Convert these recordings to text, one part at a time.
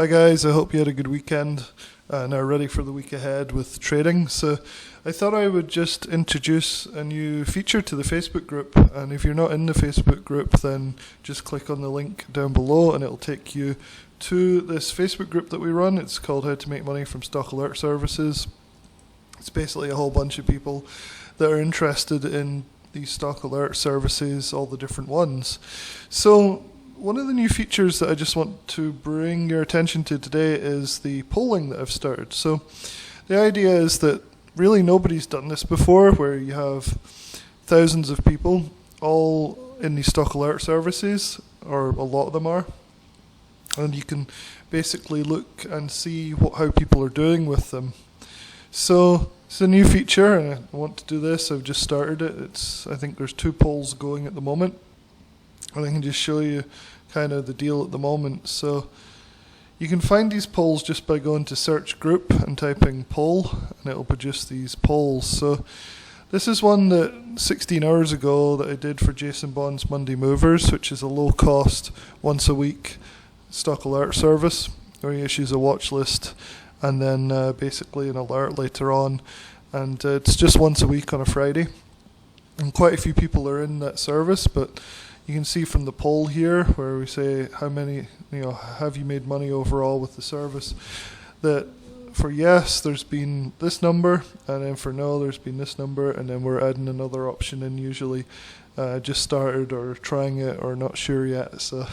Hi guys, I hope you had a good weekend and are ready for the week ahead with trading. So I thought I would just introduce a new feature to the Facebook group, and if you're not in the Facebook group then just click on the link down below and it'll take you to this Facebook group that we run. It's called How to Make Money from Stock Alert Services. It's basically a whole bunch of people that are interested in these stock alert services, all the different ones. So one of the new features that I just want to bring your attention to today is the polling that I've started. So the idea is that really nobody's done this before, where you have thousands of people all in these stock alert services, or a lot of them are, and you can basically look and see how people are doing with them. So it's a new feature and I want to do this. I've just started it. I think there's 2 polls going at the moment. And I can just show you kind of the deal at the moment. So you can find these polls just by going to search group and typing poll, and it'll produce these polls. So this is one that 16 hours ago that I did for Jason Bond's Monday Movers, which is a low cost, once a week stock alert service where he issues a watch list and then basically an alert later on. And it's just once a week on a Friday. And quite a few people are in that service, but you can see from the poll here where we say how many, have you made money overall with the service, that for yes there's been this number, and then for no there's been this number, and then we're adding another option in, usually just started or trying it or not sure yet. So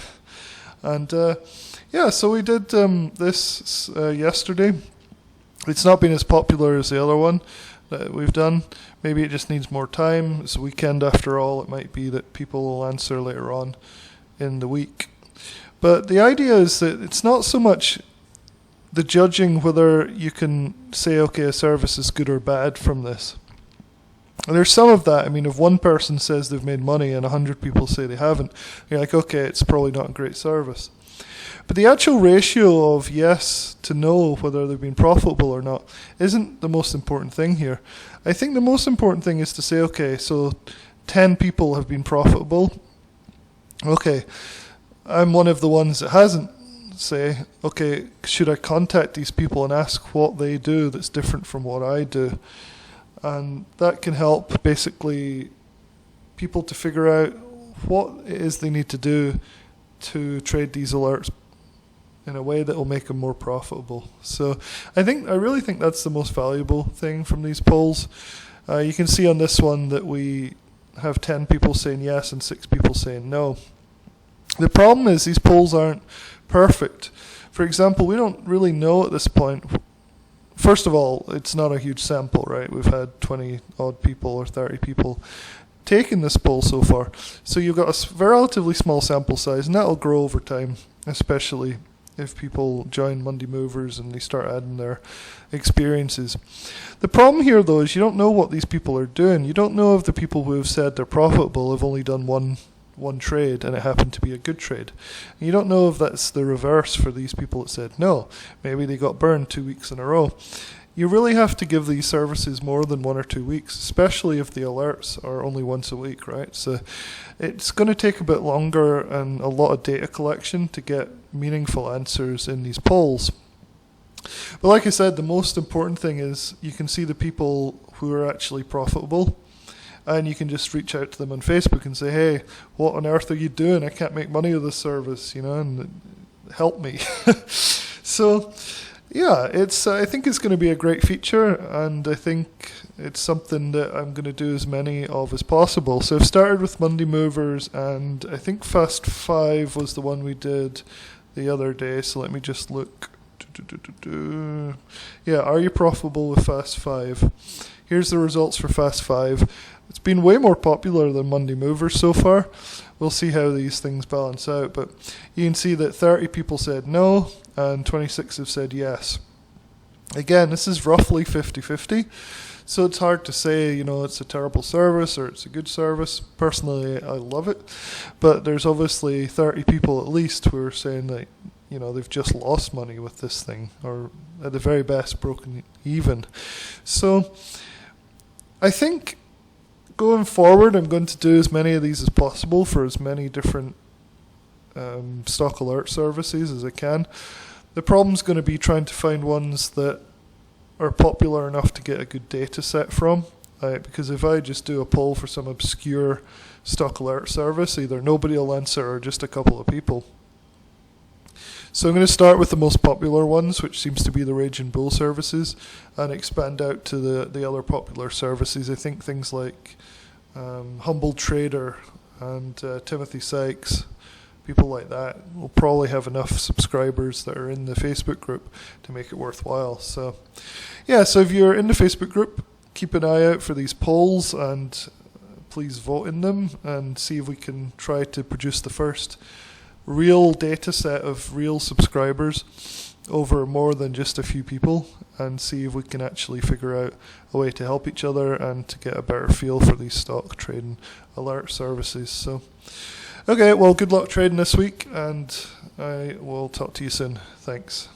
so we did this yesterday. It's not been as popular as the other one that we've done. Maybe it just needs more time. It's a weekend after all. It might be that people will answer later on in the week. But the idea is that it's not so much the judging whether you can say, okay, a service is good or bad from this. And there's some of that. I mean, if one person says they've made money and 100 people say they haven't, you're like, okay, it's probably not a great service. But the actual ratio of yes to no, whether they've been profitable or not, isn't the most important thing here. I think the most important thing is to say, okay, so 10 people have been profitable. Okay, I'm one of the ones that hasn't. Say, okay, should I contact these people and ask what they do that's different from what I do? And that can help basically people to figure out what it is they need to do to trade these alerts in a way that will make them more profitable. So I really think that's the most valuable thing from these polls. You can see on this one that we have 10 people saying yes and 6 people saying no. The problem is these polls aren't perfect. For example, we don't really know at this point. First of all, it's not a huge sample, right? We've had 20 odd people or 30 people taking this poll so far. So you've got a relatively small sample size, and that'll grow over time, especially if people join Monday Movers and they start adding their experiences. The problem here, though, is you don't know what these people are doing. You don't know if the people who have said they're profitable have only done one trade and it happened to be a good trade. And you don't know if that's the reverse for these people that said no. Maybe they got burned 2 weeks in a row. You really have to give these services more than 1 or 2 weeks, especially if the alerts are only once a week, right? So it's going to take a bit longer and a lot of data collection to get meaningful answers in these polls. But like I said, the most important thing is you can see the people who are actually profitable, and you can just reach out to them on Facebook and say, hey, what on earth are you doing? I can't make money with this service, and help me. So yeah, I think it's going to be a great feature, and I think it's something that I'm going to do as many of as possible. So I've started with Monday Movers, and I think Fast 5 was the one we did the other day. So let me just look. Yeah, are you profitable with Fast 5? Here's the results for Fast 5. It's been way more popular than Monday Movers so far. We'll see how these things balance out, but you can see that 30 people said no and 26 have said yes. Again, this is roughly 50-50, so it's hard to say, it's a terrible service or it's a good service. Personally, I love it, but there's obviously 30 people at least who are saying that, they've just lost money with this thing, or at the very best broken even. So I think going forward, I'm going to do as many of these as possible for as many different stock alert services as I can. The problem's going to be trying to find ones that are popular enough to get a good data set from. Because if I just do a poll for some obscure stock alert service, either nobody will answer or just a couple of people. So I'm going to start with the most popular ones, which seems to be the Raging Bull services, and expand out to the other popular services. I think things like Humble Trader and Timothy Sykes, people like that, will probably have enough subscribers that are in the Facebook group to make it worthwhile. So yeah, so if you're in the Facebook group, keep an eye out for these polls and please vote in them and see if we can try to produce the first real data set of real subscribers over more than just a few people, and see if we can actually figure out a way to help each other and to get a better feel for these stock trading alert services. So, okay, well, good luck trading this week, and I will talk to you soon. Thanks.